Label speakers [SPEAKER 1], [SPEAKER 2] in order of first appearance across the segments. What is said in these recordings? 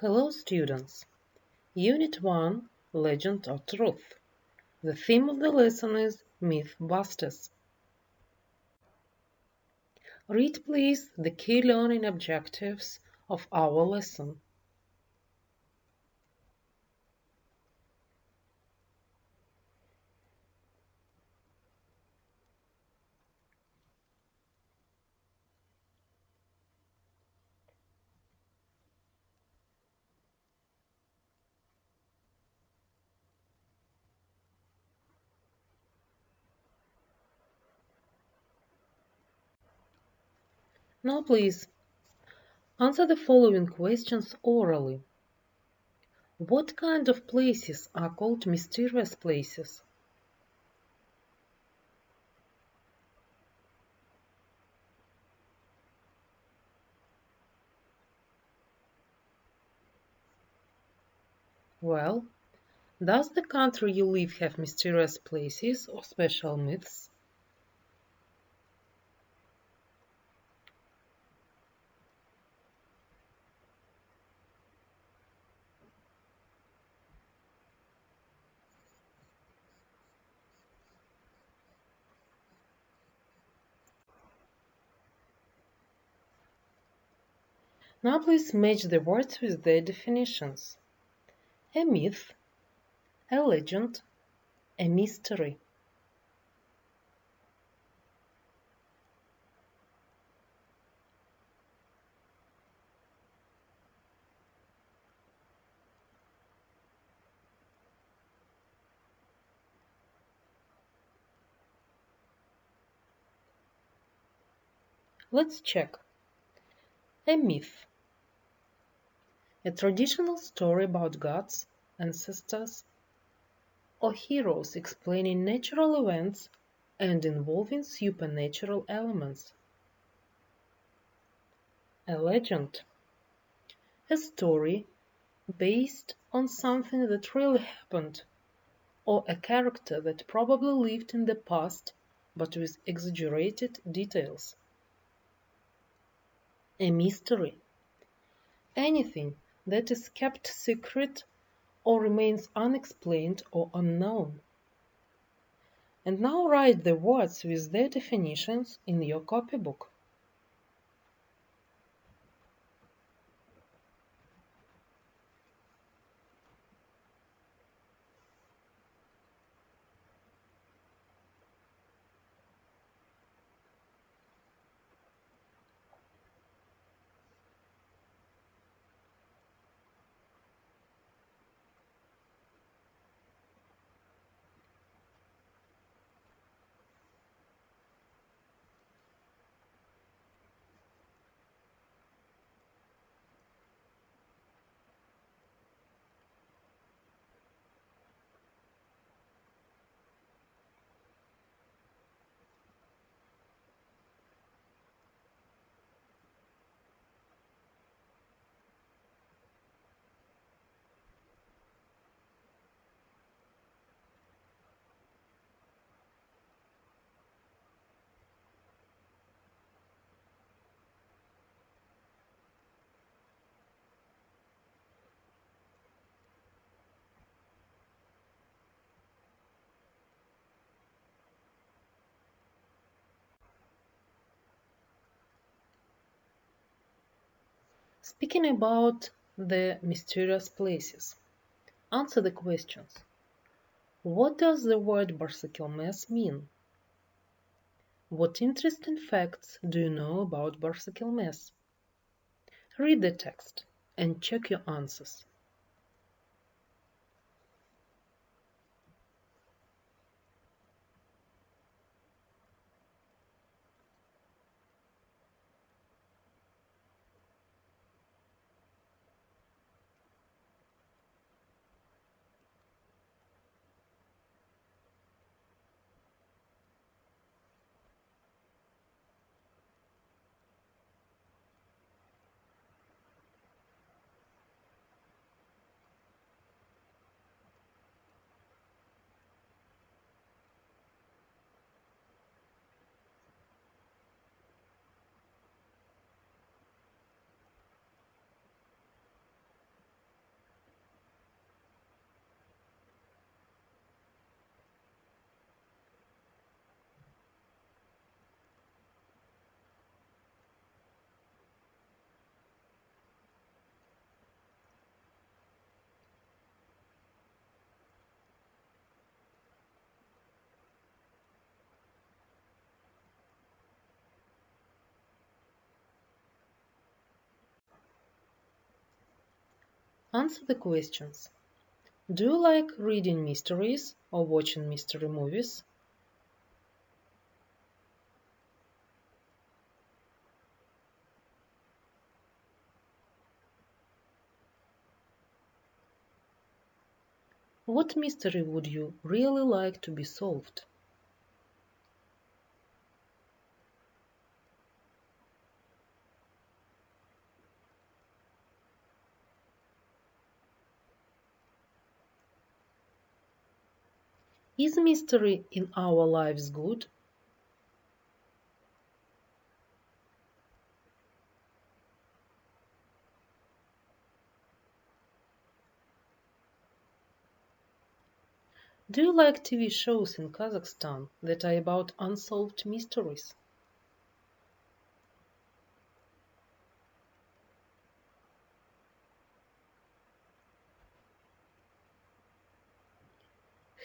[SPEAKER 1] Hello students! Unit 1 Legend or Truth. The theme of the lesson is Mythbusters. Read please the key learning objectives of our lesson. Now please answer the following questions orally. What kind of places are called mysterious places? Well, does the country you live have mysterious places or special myths? Now please match the words with their definitions. A myth, a legend, a mystery. Let's check. A myth. A traditional story about gods, ancestors, or heroes explaining natural events and involving supernatural elements. A legend. A story based on something that really happened, or a character that probably lived in the past but with exaggerated details. A mystery. Anything that is kept secret or remains unexplained or unknown. And now write the words with their definitions in your copybook. Speaking about the mysterious places, answer the questions. What does the word Barsakelmes mean? What interesting facts do you know about Barsakelmes? Read the text and check your answers. Answer the questions. Do you like reading mysteries or watching mystery movies? What mystery would you really like to be solved? Is mystery in our lives good? Do you like TV shows in Kazakhstan that are about unsolved mysteries?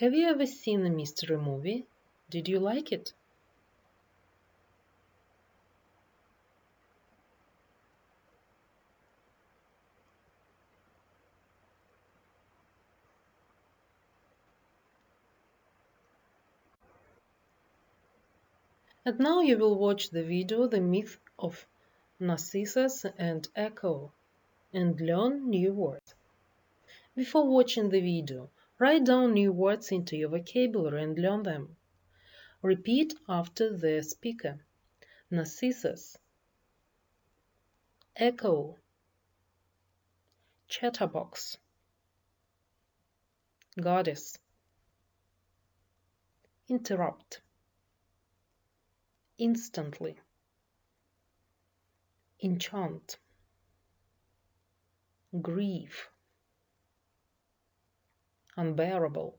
[SPEAKER 1] Have you ever seen a mystery movie? Did you like it? And now you will watch the video The Myth of Narcissus and Echo and learn new words. Before watching the video, write down new words into your vocabulary and learn them. Repeat after the speaker. Narcissus, echo, chatterbox, goddess, interrupt, instantly, enchant, grief, unbearable,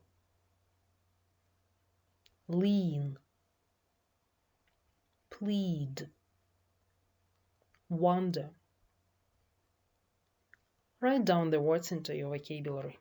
[SPEAKER 1] lean, plead, wonder. Write down the words into your vocabulary.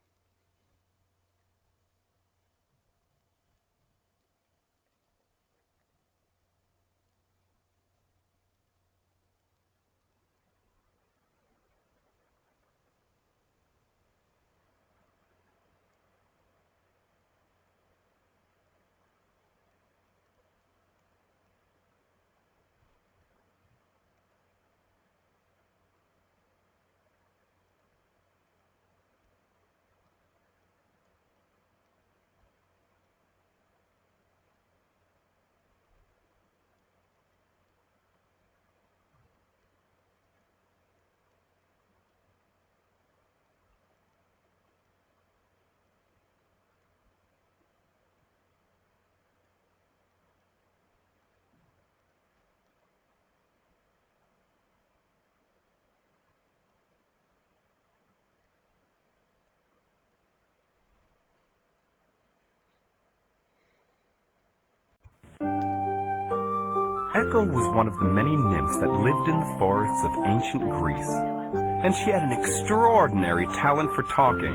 [SPEAKER 2] Echo was one of the many nymphs that lived in the forests of ancient Greece, and she had an extraordinary talent for talking.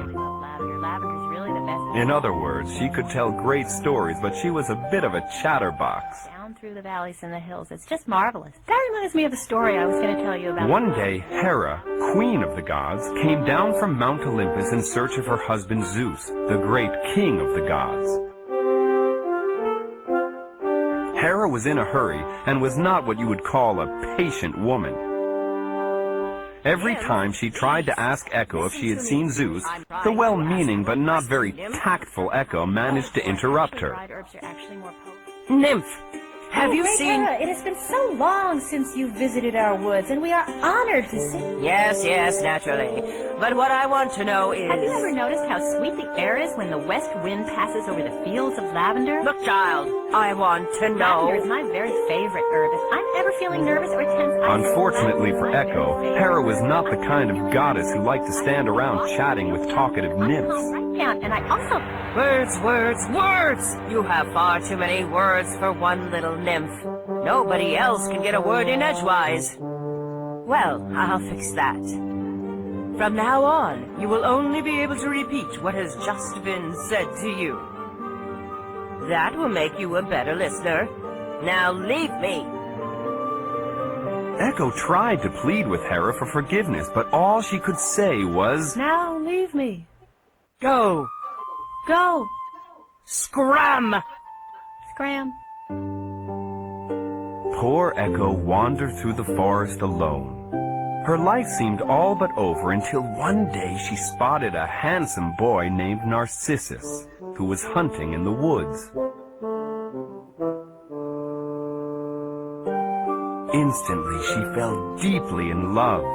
[SPEAKER 2] In other words, she could tell great stories, but she was a bit of a chatterbox.
[SPEAKER 3] Down through the valleys and the hills. It's just marvelous. That reminds me of the story I was going to tell you about.
[SPEAKER 2] One day, Hera, queen of the gods, came down from Mount Olympus in search of her husband Zeus, the great king of the gods. Hera was in a hurry and was not what you would call a patient woman. Every time she tried to ask Echo if she had seen Zeus, the well-meaning but not very tactful Echo managed to interrupt her. Nymph, have you seen...
[SPEAKER 3] Hera, it has been so long since you visited our woods, and we are honored to see you.
[SPEAKER 4] Yes, naturally. But what I want to know is...
[SPEAKER 3] Have you ever noticed how sweet the air is when the west wind passes over the fields of lavender?
[SPEAKER 4] Look, child, I want to know...
[SPEAKER 3] Lavender is my very favorite herb. If I'm ever feeling nervous or tense...
[SPEAKER 2] Unfortunately for Echo, Hera was not the kind of goddess who liked to stand around chatting with talkative nymphs.
[SPEAKER 3] And I also...
[SPEAKER 4] Words! You have far too many words for one little nymph. Nobody else can get a word in edgewise. Well, I'll fix that. From now on, you will only be able to repeat what has just been said to you. That will make you a better listener. Now leave me.
[SPEAKER 2] Echo tried to plead with Hera for forgiveness, but all she could say was,
[SPEAKER 4] Now leave me. Go. Go. Scram. Scram.
[SPEAKER 2] Poor Echo wandered through the forest alone. Her life seemed all but over until one day she spotted a handsome boy named Narcissus, who was hunting in the woods. Instantly, she fell deeply in love.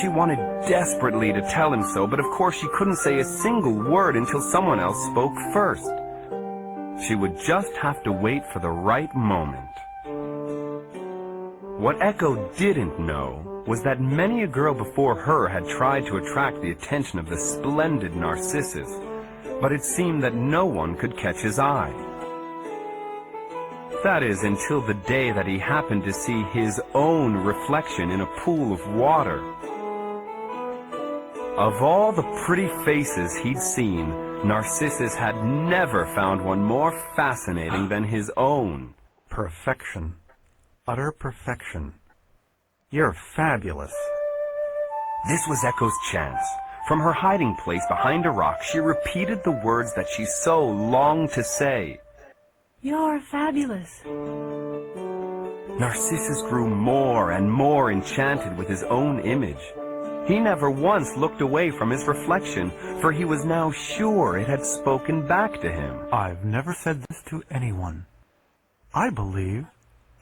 [SPEAKER 2] She wanted desperately to tell him so, but of course she couldn't say a single word until someone else spoke first. She would just have to wait for the right moment. What Echo didn't know was that many a girl before her had tried to attract the attention of the splendid Narcissus, but it seemed that no one could catch his eye. That is, until the day that he happened to see his own reflection in a pool of water. Of all the pretty faces he'd seen, Narcissus had never found one more fascinating than his own.
[SPEAKER 5] Perfection. Utter perfection. You're fabulous.
[SPEAKER 2] This was Echo's chance. From her hiding place behind a rock, she repeated the words that she so longed to say.
[SPEAKER 4] You're fabulous.
[SPEAKER 2] Narcissus grew more and more enchanted with his own image. He never once looked away from his reflection, for he was now sure it had spoken back to him.
[SPEAKER 5] I've never said this to anyone. I believe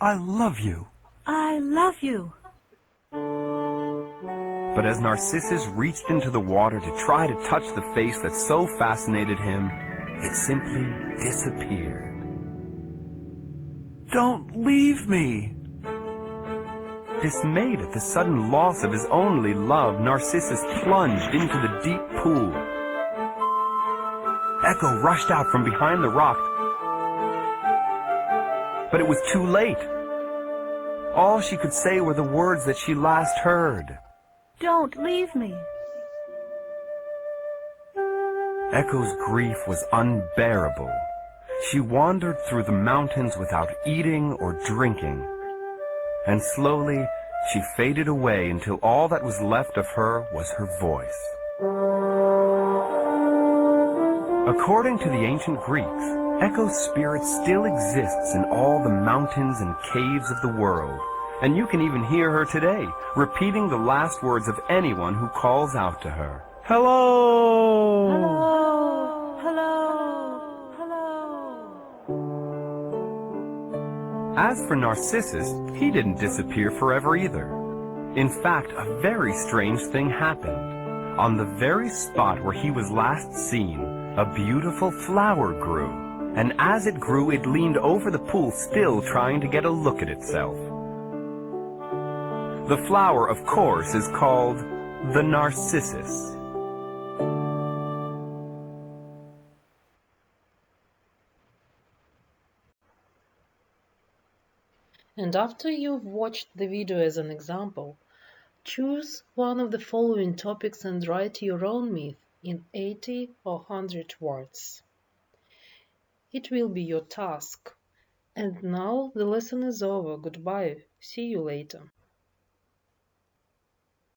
[SPEAKER 5] I love you.
[SPEAKER 4] I love you.
[SPEAKER 2] But as Narcissus reached into the water to try to touch the face that so fascinated him, it simply disappeared.
[SPEAKER 5] Don't leave me.
[SPEAKER 2] Dismayed at the sudden loss of his only love, Narcissus plunged into the deep pool. Echo rushed out from behind the rock, but it was too late. All she could say were the words that she last heard.
[SPEAKER 4] Don't leave me.
[SPEAKER 2] Echo's grief was unbearable. She wandered through the mountains without eating or drinking, and slowly she faded away until all that was left of her was her voice. According to the ancient Greeks, Echo's spirit still exists in all the mountains and caves of the world, and you can even hear her today, repeating the last words of anyone who calls out to her. Hello!
[SPEAKER 4] Hello. Hello. Hello.
[SPEAKER 2] As for Narcissus, he didn't disappear forever either. In fact, a very strange thing happened. On the very spot where he was last seen, a beautiful flower grew, and as it grew, it leaned over the pool, still trying to get a look at itself. The flower, of course, is called the Narcissus.
[SPEAKER 1] And after you've watched the video as an example, choose one of the following topics and write your own myth in 80 or 100 words. It will be your task. And now the lesson is over. Goodbye. See you later.